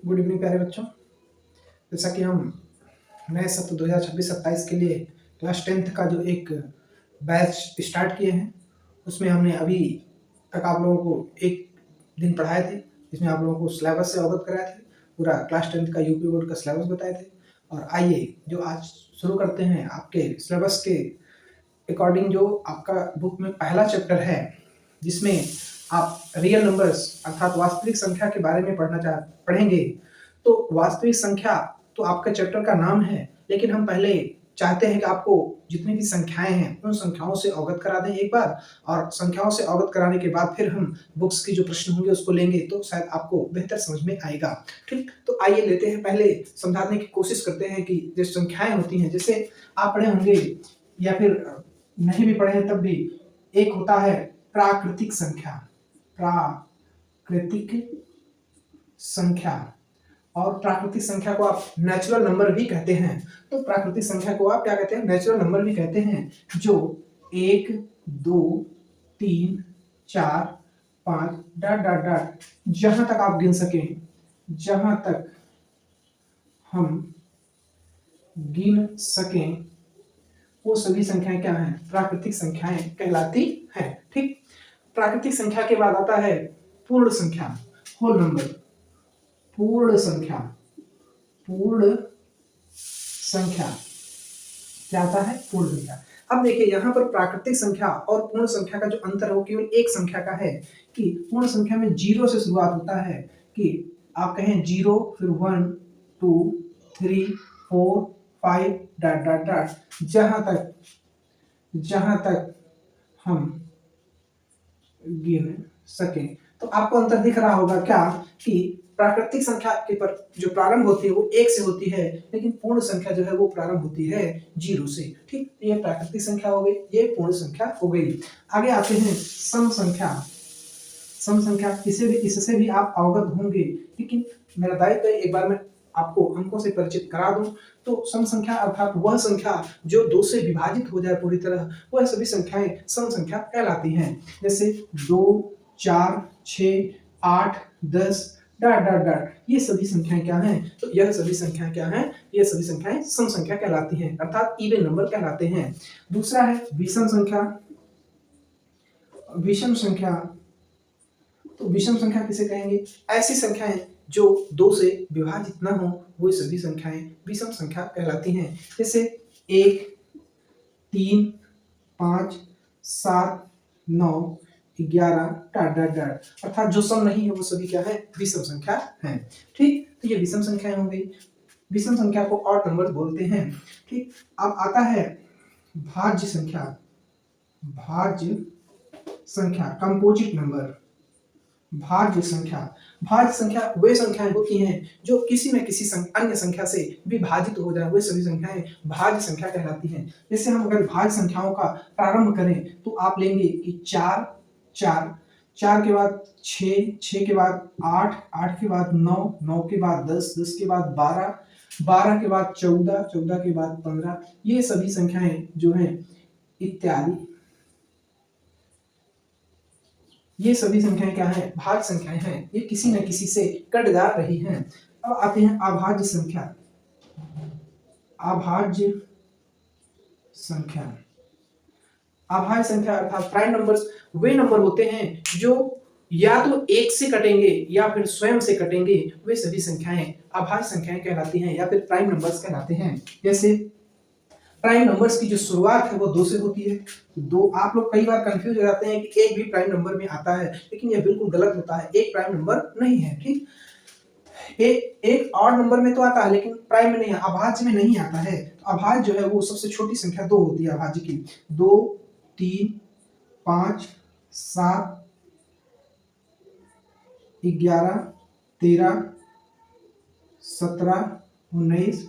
Good evening प्यारे बच्चों। जैसा कि हम नए सत्र 2026-27 के लिए क्लास 10th का जो एक बैच स्टार्ट किए हैं, उसमें हमने अभी तक आप लोगों को एक दिन पढ़ाए थे, जिसमें आप लोगों को सिलेबस से अवगत कराए थे, पूरा क्लास 10th का यूपी बोर्ड का सिलेबस बताए थे। और आइए जो आज शुरू करते हैं आपके सिलेबस के अकॉर्डिंग। जो आपका बुक में पहला चैप्टर है, जिसमें आप रियल नंबर्स अर्थात वास्तविक संख्या के बारे में पढ़ेंगे। तो वास्तविक संख्या तो आपका चैप्टर का नाम है, लेकिन हम पहले चाहते हैं कि आपको जितनी भी संख्याएं हैं उन संख्याओं से अवगत करा दें एक बार, और संख्याओं से अवगत कराने के बाद फिर हम बुक्स की जो प्रश्न होंगे उसको लेंगे, तो शायद आपको बेहतर समझ में आएगा। ठीक, तो आइए लेते हैं, पहले समझाने की कोशिश करते हैं कि जो संख्याएं होती हैं, जैसे आप पढ़े होंगे या फिर नहीं भी पढ़े हैं तब भी, एक होता है प्राकृतिक संख्या। प्राकृतिक संख्या, और प्राकृतिक संख्या को आप नेचुरल नंबर भी कहते हैं। तो प्राकृतिक संख्या को आप क्या कहते हैं? नेचुरल नंबर भी कहते हैं, जो 1, 2, 3, 4, 5 डॉट डॉट डॉट जहां तक आप गिन सकें, जहां तक हम गिन सकें वो सभी संख्याएं क्या हैं? प्राकृतिक संख्याएं कहलाती हैं। ठीक, प्राकृतिक संख्या के बाद आता है पूर्ण संख्या, होल नंबर। पूर्ण संख्या, पूर्ण संख्या क्या आता है? पूर्ण संख्या। अब देखिए यहाँ पर प्राकृतिक संख्या और पूर्ण संख्या का जो अंतर है वो केवल एक संख्या का है, कि पूर्ण संख्या में 0 से शुरुआत होता है, कि आप कहें 0 फिर 1 2 3 4 5 डॉट डॉट डॉट जहां तक हम गिन सकें। तो आपको अंतर दिख रहा होगा क्या, कि प्राकृतिक संख्या के पर जो प्रारंभ होती है वो 1 से होती है, लेकिन पूर्ण संख्या जो है वो प्रारंभ होती है 0 से। ठीक, ये प्राकृतिक संख्या हो गई, ये पूर्ण संख्या हो गई। आगे आते हैं सम संख्या। सम संख्या इससे भी आप अवगत होंगे, लेकिन मेरा दायित्व है एक बार मैं आपको अंकों से परिचित करा दूं। तो सम संख्या अर्थात वह संख्या जो 2 से विभाजित हो जाए पूरी तरह, वह सभी संख्याएं सम संख्या कहलाती हैं। जैसे 2, 4, 6, 8, 10 डॉट डॉट डॉट, ये सभी संख्याएं क्या हैं? तो यह सभी संख्याएं क्या हैं? ये सभी संख्याएं सम संख्या कहलाती हैं, अर्थात इवन नंबर कहलाते हैं। दूसरा है विषम संख्या। विषम संख्या, तो विषम संख्या किसे कहेंगे? ऐसी संख्याएं जो 2 से विभाजित न हो, वो सभी संख्याएं विषम संख्या कहलाती हैं। जैसे 1, 3, 5, 7, 9, 11 डॉट डॉट डॉट, अर्थात जो सम नहीं है वो सभी क्या है? विषम संख्या है। ठीक, तो ये विषम संख्याएं हो गई। विषम संख्या को ऑड नंबर बोलते हैं। ठीक, अब आता है भाज्य संख्या। भाज्य संख्या, कंपोजिट नंबर। भाज्य संख्या, भाज्य संख्या वे संख्याएं होती हैं जो किसी न किसी अन्य संख्या से विभाजित हो जाए, वे सभी संख्याएं भाज्य संख्या कहलाती हैं। जैसे हम अगर भाज्य संख्याओं का प्रारंभ करें तो आप लेंगे कि 4, 4, 4 के बाद 6, 6 के बाद 8, 8 के बाद 9, 9 के बाद 10, 10 के बाद 12, 12 के बाद 14, 14 के बाद 15, ये सभी संख्याएं जो हैं इत्यादि, ये सभी संख्याएं क्या हैं? भाज्य संख्याएं हैं, ये किसी न किसी से कट जा रही हैं। अब आते हैं अभाज्य संख्या। अभाज्य संख्या, अभाज्य संख्या अर्थात प्राइम नंबर्स वे नंबर होते हैं जो या तो 1 से कटेंगे या फिर स्वयं से कटेंगे, वे सभी संख्याएं अभाज्य संख्याएं कहलाती हैं या फिर प्राइम नंबर्स कहलाते हैं। जैसे प्राइम नंबर्स की जो शुरुआत है वो 2 से होती है। दो, आप लोग कई बार कंफ्यूज हो जाते हैं कि एक भी प्राइम नंबर में आता है, लेकिन यह बिल्कुल गलत होता है, एक प्राइम नंबर नहीं है। ठीक, एक ऑड नंबर में तो आता है लेकिन प्राइम में नहीं, अभाज्य में नहीं आता है। तो अभाज्य जो है वो सबसे छोटी संख्या 2 होती है अभाज्य की। 2, 3, 5, 7, 11, 13, 17, 19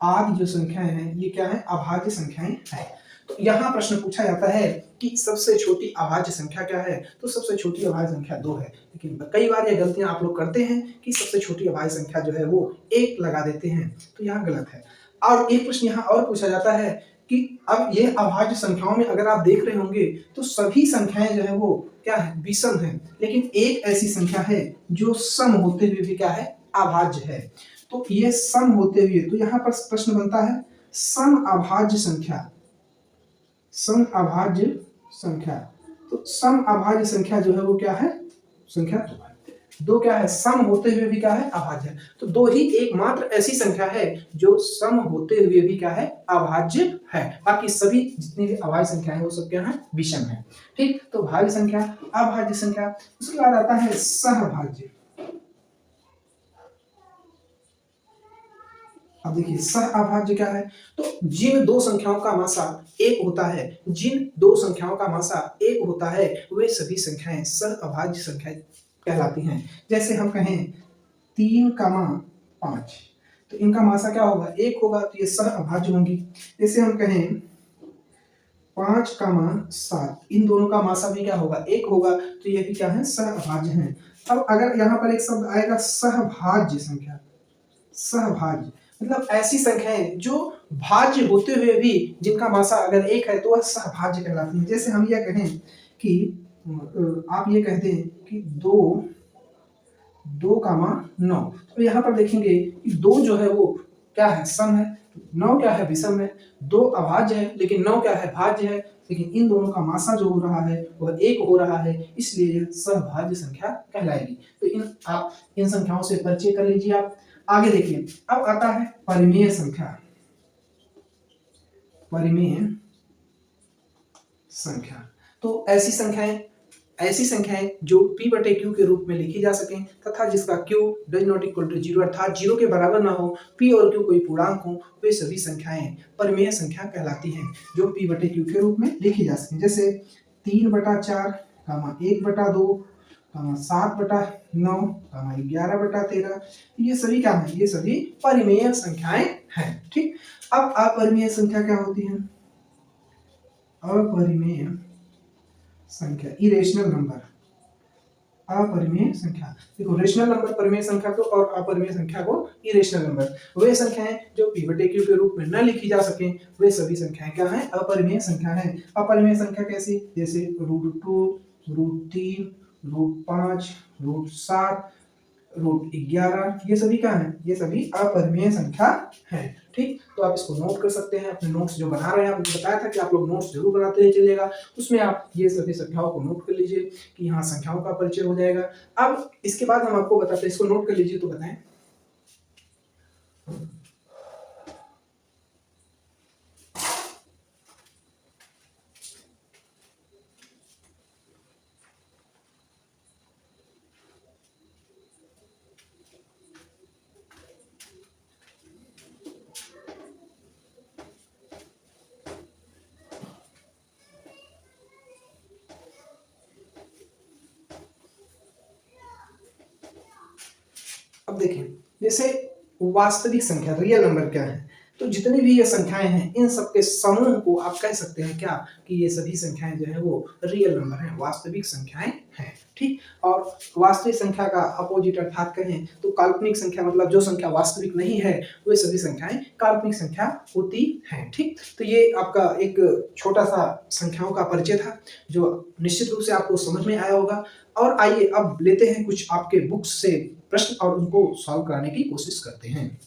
आदि जो संख्याएं हैं ये क्या है? अभाज्य संख्याएं हैं। तो यहाँ प्रश्न पूछा जाता है कि सबसे छोटी अभाज्य संख्या क्या है? तो सबसे छोटी अभाज्य संख्या 2 है, लेकिन कई बार ये गलतियां आप लोग करते हैं कि सबसे छोटी अभाज्य संख्या जो है वो 1 लगा देते हैं, तो यहाँ गलत है। और एक प्रश्न यहाँ और पूछा जाता है कि अब ये अभाज्य संख्याओं में अगर आप देख रहे होंगे तो सभी संख्याएं जो है वो क्या है? विषम है, लेकिन एक ऐसी संख्या है जो सम होते हुए भी क्या है? अभाज्य है। तो ये सम होते हुए, तो यहाँ पर प्रश्न बनता है सम अभाज्य संख्या, सम अभाज्य संख्या। तो सम अभाज्य संख्या जो है वो क्या है, संख्या दो क्या है, सम होते हुए भी क्या है, अभाज्य है। तो दो ही एकमात्र ऐसी संख्या है जो सम होते हुए भी क्या है, अभाज्य है। बाकी सभी जितनी भी अभाज्य संख्या है वो सब क्या है, विषम है। ठीक, तो भाज्य संख्या, अभाज्य संख्या। उसके बाद आता है सहभाज्य। अब देखिए सहअभाज्य क्या है, तो जिन दो संख्याओं का मासा एक होता है, जिन दो संख्याओं का मासा एक होता है वे सभी संख्याएं सहअभाज्य संख्याएं कहलाती हैं। जैसे हम कहें 3,5, तो इनका मासा क्या होगा, एक होगा, तो ये सहअभाज्य होंगी। जैसे हम कहें 5,7, इन दोनों का मासा भी क्या होगा, एक होगा, तो ये भी क्या है, सहअभाज्य हैं। अब अगर यहाँ पर एक शब्द आएगा सहभाज्य संख्या, सहभाज्य मतलब ऐसी संख्याएं जो भाज्य होते हुए भी जिनका मासा अगर एक है तो वह सहभाज्य कहलाती है। जैसे हम यह कहें कि आप ये कहते हैं कि 2,9, तो यहाँ पर देखेंगे कि 2 जो है वो क्या है, सम है, 9 क्या है, विषम है। 2 अभाज्य है लेकिन 9 क्या है, भाज्य है। लेकिन इन दोनों का मासा जो हो रहा है वह एक हो रहा है, इसलिए यह सहभाज्य संख्या कहलाएगी। तो आप इन संख्याओं से परिचय कर लीजिए। आप आगे देखिए, अब आता है परिमेय संख्या। परिमेय संख्या, तो ऐसी संख्याएं जो p बटे q के रूप में लिखी जा सकें तथा जिसका q does not equal to 0 अर्थात 0 के बराबर ना हो, p और q कोई पूर्णांक हो, वे सभी संख्याएं परिमेय संख्या कहलाती हैं जो p बटे q के रूप में लिखी जा सकें। जैसे 3/4, 1/2, 7/9, 11/13, ये सभी क्या है, ये सभी परिमेय संख्याएं हैं। ठीक, अब अपरिमेय संख्या क्या होती है, अपरिमेय संख्या, इरेशनल नंबर। अपरिमेय संख्या, देखो रेशनल नंबर परिमेय संख्या को और अपरिमेय संख्या को इरेशनल नंबर, वे संख्याएं जो p बटे q के रूप में न लिखी जा सके वे सभी संख्याएं क्या हैं, अपरिमेय संख्या हैं। अपरिमेय संख्या कैसी, जैसे √2, √3, √5, √7, √11, ये सभी क्या है, ये सभी अपरिमेय संख्या है। ठीक, तो आप इसको नोट कर सकते हैं अपने नोट्स जो बना रहे हैं। आपने बताया था कि आप लोग नोट्स जरूर बनाते ही चलिएगा, उसमें आप ये सभी संख्याओं को नोट कर लीजिए कि यहाँ संख्याओं का परिचय हो जाएगा। अब इसके बाद हम आपको बताते हैं, इसको नोट कर लीजिए तो बताएं। अब देखें, जैसे वास्तविक संख्या, रियल नंबर क्या है, तो जितनी भी ये संख्याएं हैं इन सबके समूह को आप कह सकते हैं क्या, कि ये सभी संख्याएं जो है वो रियल नंबर हैं, वास्तविक संख्याएं हैं। ठीक, और वास्तविक संख्या का अपोजिट अर्थात कहें तो काल्पनिक संख्या, मतलब जो संख्या वास्तविक नहीं है वे सभी संख्याएं काल्पनिक संख्या होती हैं। ठीक, तो ये आपका एक छोटा सा संख्याओं का परिचय था जो निश्चित रूप से आपको समझ में आया होगा। और आइए अब लेते हैं कुछ आपके बुक्स से प्रश्न और उनको सॉल्व कराने की कोशिश करते हैं।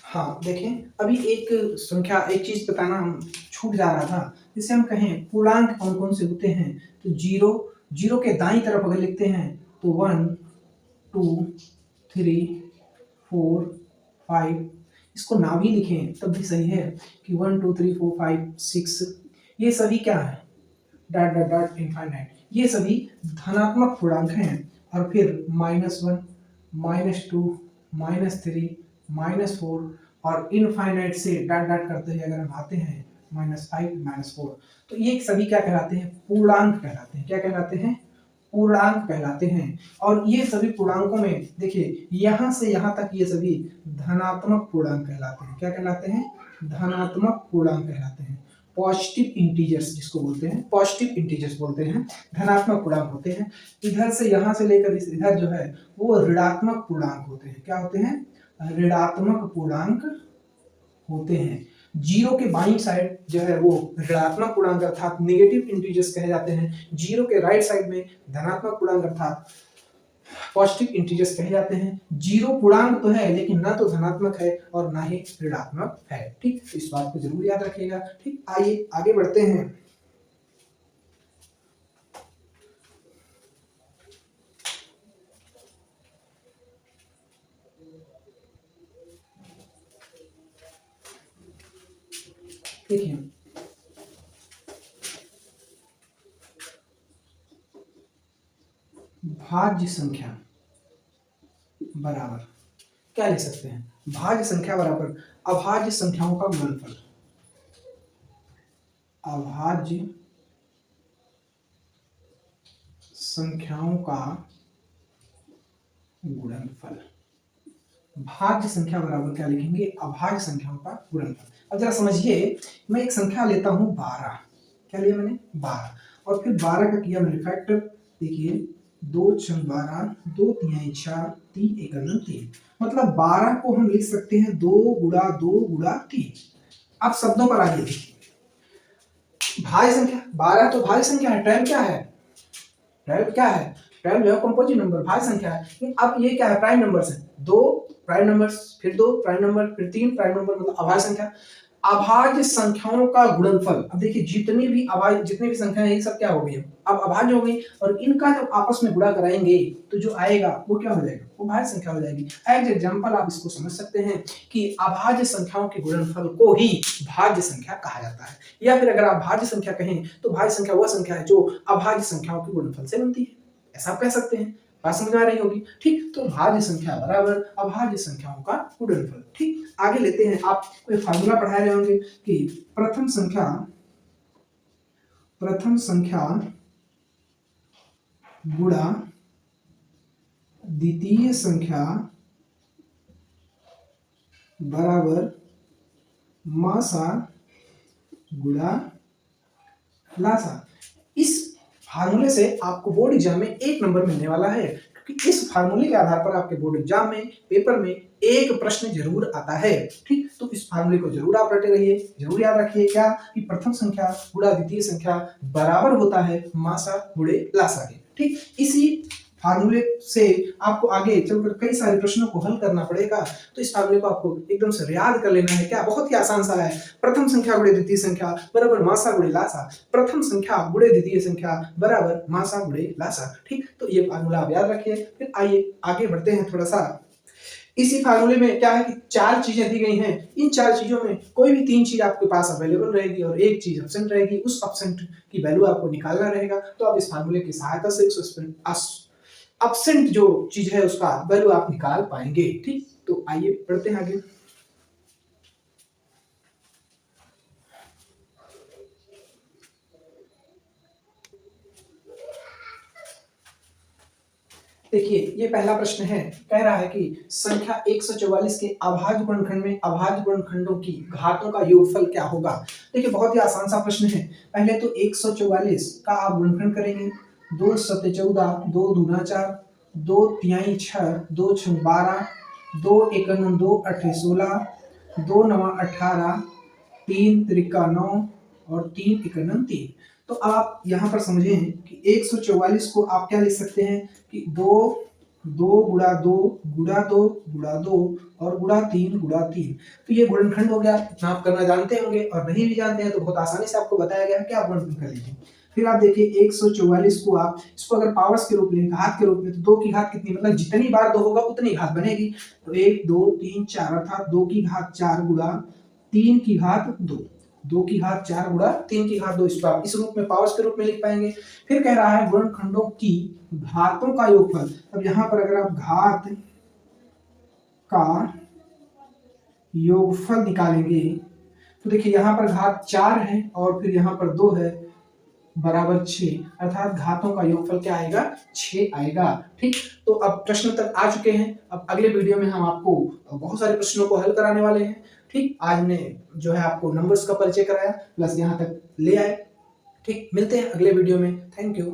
हाँ देखें, अभी एक संख्या, एक चीज बताना हम छूट जा रहा था। जैसे हम कहें पूर्णांक कौन कौन से होते हैं, तो जीरो के दाईं तरफ अगर लिखते हैं तो 1, 2, 3, 4, 5, इसको ना भी लिखें तब भी सही है कि 1, 2, 3, 4, 5, 6, ये सभी क्या है, डॉट डॉट डॉट इनफाइनाइट, ये सभी धनात्मक पूर्णांक हैं। और फिर -1, -2, -3, -4 और इनफाइनाइट से डॉट डॉट करते हुए अगर हम आते हैं -5, -4, तो ये सभी क्या कहलाते हैं, पूर्णांक कहलाते हैं। क्या कहलाते हैं, पूर्णांक कहलाते हैं। और ये सभी पूर्णांकों में देखिए यहाँ से यहाँ तक ये सभी धनात्मक पूर्णांक कहलाते हैं। क्या कहलाते हैं, धनात्मक पूर्णांक कहलाते हैं। पॉजिटिव इंटीजर्स जिसको बोलते हैं, पॉजिटिव इंटीजर्स बोलते हैं, धनात्मक पूर्णांक होते हैं। इधर से यहाँ से लेकर इधर जो है वो ऋणात्मक पूर्णांक होते हैं। क्या होते हैं, ऋणात्मक पूर्णांक होते हैं। जीरो के बाईं साइड जो है वो ऋणात्मक पूर्णांक अर्थात नेगेटिव इंटीजर्स कहे जाते हैं, जीरो के राइट साइड में धनात्मक पूर्णांक अर्थात पॉजिटिव इंटीजर्स कहे जाते हैं। जीरो पूर्णांक तो है लेकिन ना तो धनात्मक है और ना ही ऋणात्मक है। ठीक, तो इस बात को जरूर याद रखिएगा। ठीक, आइए आगे बढ़ते हैं। देखिए भाज्य संख्या बराबर क्या लिख सकते हैं, भाज्य संख्या बराबर अभाज्य संख्याओं का गुणनफल। अभाज्य संख्याओं का गुणनफल। भाज्य संख्या बराबर क्या लिखेंगे, अभाज्य संख्याओं का गुणनफल। अब जरा समझिए, मैं एक संख्या लेता हूं 12, क्या लिया मैंने 12, और फिर 12 का किया मैंने फैक्टर। देखिए 2 छंग 12, 2 तिहाई 4, 3 एकम 3, मतलब 12 को हम लिख सकते हैं 2 गुणा 2 गुणा 3। अब शब्दों पर आगे देखिए, भाज्य संख्या 12 तो भाज्य संख्या है, 12 क्या है, 12 क्या है, 12 जो है कंपोजिट नंबर, भाज्य संख्या है। लेकिन अब ये क्या है, प्राइम नंबर्स है, 2 प्राइम नंबर्स, फिर 2 प्राइम नंबर, फिर 3 प्राइम नंबर, मतलब अभाज्य संख्या। अभाज्य संख्याओं का गुणनफल, अब देखिए जितनी भी संख्याएं हैं ये सब क्या हो गई, अब अभाज्य हो गई, और इनका जब आपस में गुणा कराएंगे तो जो आएगा वो क्या हो जाएगा, वो भाज्य संख्या हो जाएगी। एज एग्जांपल आप इसको समझ सकते हैं कि अभाज्य संख्याओं के गुणनफल को ही भाज्य संख्या कहा जाता है, या फिर अगर आप भाज्य संख्या कहें तो भाज्य संख्या वह संख्या है जो अभाज्य संख्याओं के गुणनफल से बनती है, ऐसा आप कह सकते हैं। बात समझ में आ रही होगी। ठीक, तो भाज्य संख्या बराबर अभाज्य संख्याओं का गुणनफल। ठीक, आगे लेते हैं, आप कोई फार्मूला पढ़ा रहे होंगे कि प्रथम संख्या गुणा द्वितीय संख्या बराबर मासा गुणा लासा। इस फार्मूले से आपको बोर्ड एग्जाम में 1 नंबर मिलने वाला है, क्योंकि इस फार्मूले के आधार पर आपके बोर्ड एग्जाम में पेपर में एक प्रश्न जरूर आता है। ठीक, तो इस फार्मूले को जरूर आप रटे रहिए, जरूर याद रखिए क्या कि प्रथम संख्या गुणा द्वितीय संख्या बराबर होता है मासा गुणे लासा के। ठीक, इसी फार्मूले से आपको आगे चलकर कई सारे प्रश्नों को हल करना पड़ेगा, तो इस फार्मूले को आपको एकदम से याद कर लेना है। क्या, बहुत ही आसान सा है, प्रथम संख्या गुणे द्वितीय संख्या बराबर मासा गुणे लासा, प्रथम संख्या गुणे द्वितीय संख्या बराबर मासा गुणे लासा। ठीक, तो ये फार्मूला आप याद रखिए। फिर आइए आगे बढ़ते हैं थोड़ा सा। इसी फार्मूले में क्या है कि 4 चीजें दी गई हैं, इन 4 चीजों में कोई भी 3 चीज आपके पास अवेलेबल रहेगी और एक चीज एब्सेंट रहेगी, उस एब्सेंट की वैल्यू आपको निकालना रहेगा। तो आप इस फार्मूले की सहायता से उस एब्सेंट जो चीज है उसका वैल्यू आप निकाल पाएंगे। ठीक, तो आइए बढ़ते हैं आगे। देखिए ये पहला प्रश्न है, कह रहा है कि संख्या 144 के अभाज्य गुणनखंड में अभाज्य गुणनखंडों की घातों का योगफल क्या होगा। देखिए बहुत ही आसान सा प्रश्न है। पहले तो 144 का आप गुणनखंड करेंगे, 2 सत्ते 14, 2 दूना 4, 2 तिहाई 6, 2 छंग 12, 2 एकम 2 अठे 16, 2 नवा 18, 3 त्रिका 9 और 3 एकम 3। तो आप यहाँ पर समझें कि 144 को आप क्या लिख सकते हैं कि 2 गुणा 2 गुणा 2 गुणा 2 और गुणा 3 गुणा 3। तो ये गुणनखंड हो गया, इतना आप करना जानते होंगे, और नहीं भी जानते हैं तो बहुत आसानी से आपको बताया गया है कि आप गुणनखंड कर लीजिए। फिर आप देखिए 144 को आप इसको अगर पावर्स के रूप में, घात के रूप में, तो 2 की घात कितनी, मतलब जितनी बार 2 होगा उतनी घात बनेगी। तो 1 2 3 4 अर्थात 2 की घात 4 गुणा 3 की घात 2, 2 की घात 4 गुणा 3 की घात 2, इसको आप इस रूप में पावर्स के रूप में लिख पाएंगे। फिर कह रहा है गुणनखंडों की घातों का योगफल। अब यहाँ पर अगर आप घात का योगफल निकालेंगे तो देखिए यहाँ पर घात 4 है और फिर यहाँ पर 2 है, बराबर 6, अर्थात घातों का योगफल क्या आएगा, 6 आएगा। ठीक, तो अब प्रश्न तक आ चुके हैं। अब अगले वीडियो में हम आपको बहुत सारे प्रश्नों को हल कराने वाले हैं। ठीक, आज ने जो है आपको नंबर्स का परिचय कराया, प्लस यहाँ तक ले आए। ठीक, मिलते हैं अगले वीडियो में। Thank you.